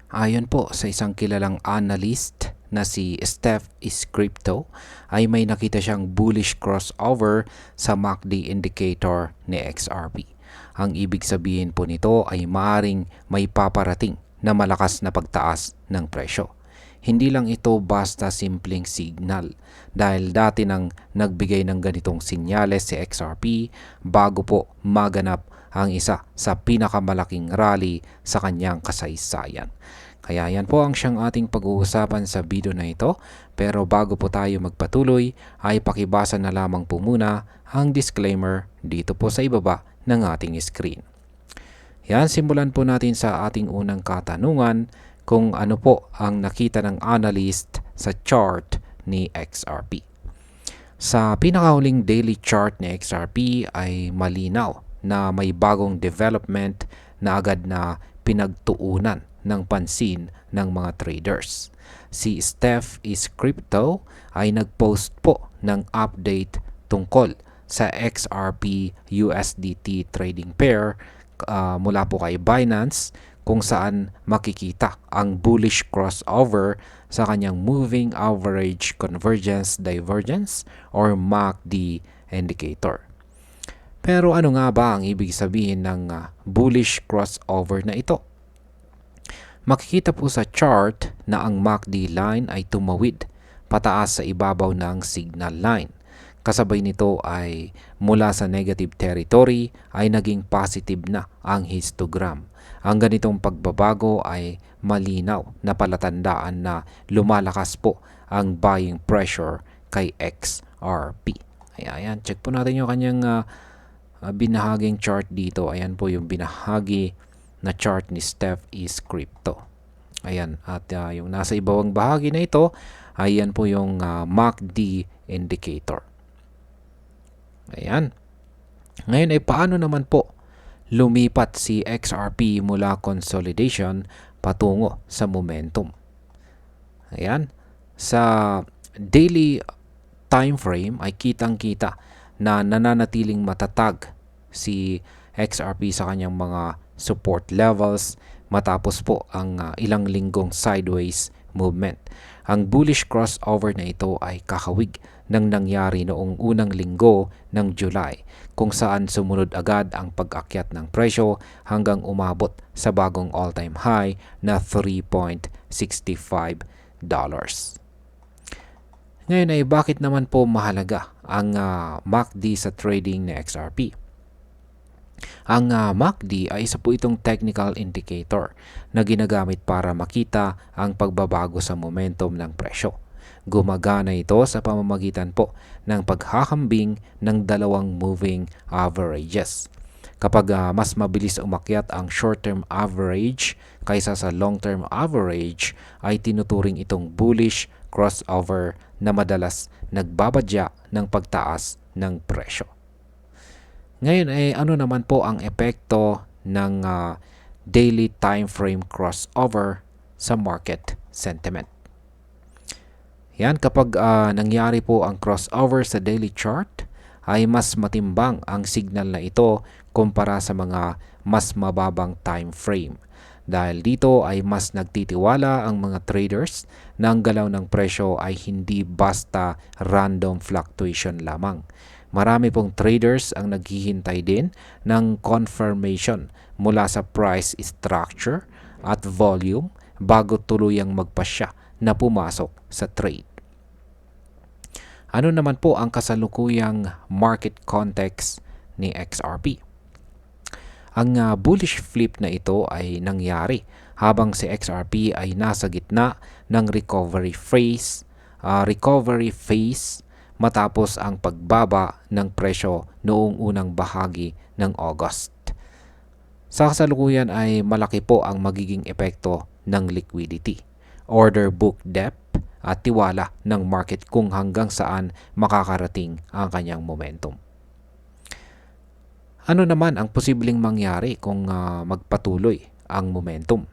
Ayon po sa isang kilalang analyst na si Steph is Crypto, ay may nakita siyang bullish crossover sa MACD indicator ni XRP. Ang ibig sabihin po nito ay maaring may paparating na malakas na pagtaas ng presyo. Hindi lang ito basta simpleng signal dahil dati nang nagbigay ng ganitong sinyales si XRP bago po maganap ang isa sa pinakamalaking rally sa kanyang kasaysayan. Kaya yan po ang siyang ating pag-uusapan sa video na ito. Pero bago po tayo magpatuloy ay pakibasa na lamang po muna ang disclaimer dito po sa ibaba ng ating screen. Yan, simulan po natin sa ating unang katanungan kung ano po ang nakita ng analyst sa chart ni XRP. Sa pinakahuling daily chart ni XRP ay malinaw na may bagong development na agad na pinagtuunan ng pansin ng mga traders. Si Steph is Crypto ay nagpost po ng update tungkol sa XRP USDT trading pair mula po kay Binance kung saan makikita ang bullish crossover sa kanyang moving average convergence divergence or MACD indicator. Pero ano nga ba ang ibig sabihin ng bullish crossover na ito? Makikita po sa chart na ang MACD line ay tumawid pataas sa ibabaw ng signal line. Kasabay nito ay mula sa negative territory ay naging positive na ang histogram. Ang ganitong pagbabago ay malinaw na palatandaan na lumalakas po ang buying pressure kay XRP. Ayan, check po natin yung kanyang binahaging chart dito. Ayan po yung binahagi na chart ni Steph is Crypto. Ayan, at yung nasa ibawang bahagi na ito, ayan po yung MACD indicator. Ayan. Ngayon ay paano naman po lumipat si XRP mula consolidation patungo sa momentum? Ayan. Sa daily time frame ay kitang-kita na nananatiling matatag si XRP sa kanyang mga support levels matapos po ang ilang linggong sideways movement. Ang bullish crossover na ito ay kakawig ng nangyari noong unang linggo ng July kung saan sumunod agad ang pag-akyat ng presyo hanggang umabot sa bagong all-time high na $3.65. Ngayon ay bakit naman po mahalaga ang MACD sa trading ng XRP? Ang MACD ay isa po itong technical indicator na ginagamit para makita ang pagbabago sa momentum ng presyo. Gumagana ito sa pamamagitan po ng paghahambing ng dalawang moving averages. Kapag mas mabilis umakyat ang short-term average kaysa sa long-term average, ay tinuturing itong bullish crossover na madalas nagbabadya ng pagtaas ng presyo. Ngayon ay ano naman po ang epekto ng daily time frame crossover sa market sentiment? Yan, kapag nangyari po ang crossover sa daily chart, ay mas matimbang ang signal na ito kumpara sa mga mas mababang time frame. Dahil dito ay mas nagtitiwala ang mga traders na ang galaw ng presyo ay hindi basta random fluctuation lamang. Marami pong traders ang naghihintay din ng confirmation mula sa price structure at volume bago tuluyang magpasya na pumasok sa trade. Ano naman po ang kasalukuyang market context ni XRP? Ang bullish flip na ito ay nangyari habang si XRP ay nasa gitna ng recovery phase matapos ang pagbaba ng presyo noong unang bahagi ng August. Sa kasalukuyan ay malaki po ang magiging epekto ng liquidity, order book depth at tiwala ng market kung hanggang saan makakarating ang kanyang momentum. Ano naman ang posibleng mangyari kung magpatuloy ang momentum?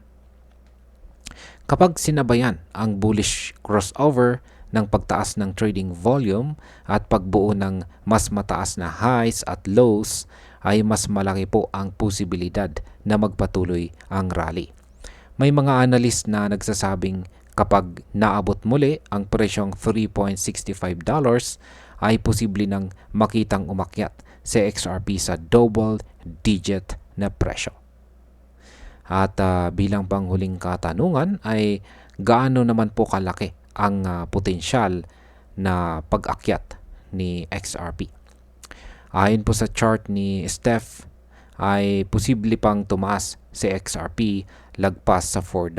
Kapag sinabayan ang bullish crossover ng pagtaas ng trading volume at pagbuo ng mas mataas na highs at lows, ay mas malaki po ang posibilidad na magpatuloy ang rally. May mga analyst na nagsasabing kapag naabot muli ang presyong $3.65 ay posible nang makitang umakyat si XRP sa double digit na presyo. At bilang panghuling katanungan ay gaano naman po kalaki ang potensyal na pag-akyat ni XRP. Ayon po sa chart ni Steph ay posible pang tumaas si XRP lagpas sa $4.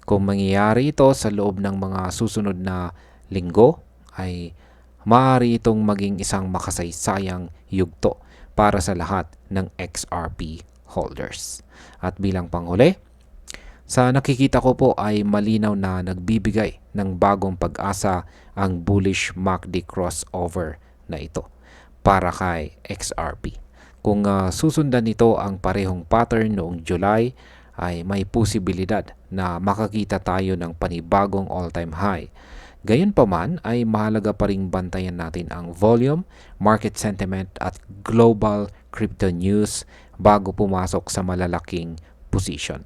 Kung mangyayari ito sa loob ng mga susunod na linggo ay maaari itong maging isang makasaysayang yugto para sa lahat ng XRP holders. At bilang panghuli, sa nakikita ko po ay malinaw na nagbibigay ng bagong pag-asa ang bullish MACD crossover na ito para kay XRP. Kung susundan nito ang parehong pattern noong July, ay may posibilidad na makakita tayo ng panibagong all-time high. Gayunpaman ay mahalaga pa ring bantayan natin ang volume, market sentiment at global crypto news bago pumasok sa malalaking position.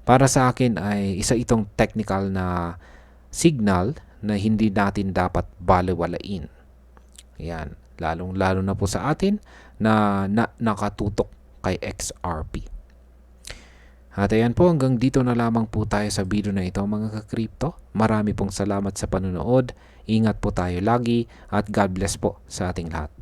Para sa akin ay isa itong technical na signal na hindi natin dapat balewalain. Yan, lalong-lalo na po sa atin na nakatutok kay XRP. At ayan po, hanggang dito na lamang po tayo sa video na ito mga ka-crypto. Marami pong salamat sa panonood. Ingat po tayo lagi at God bless po sa ating lahat.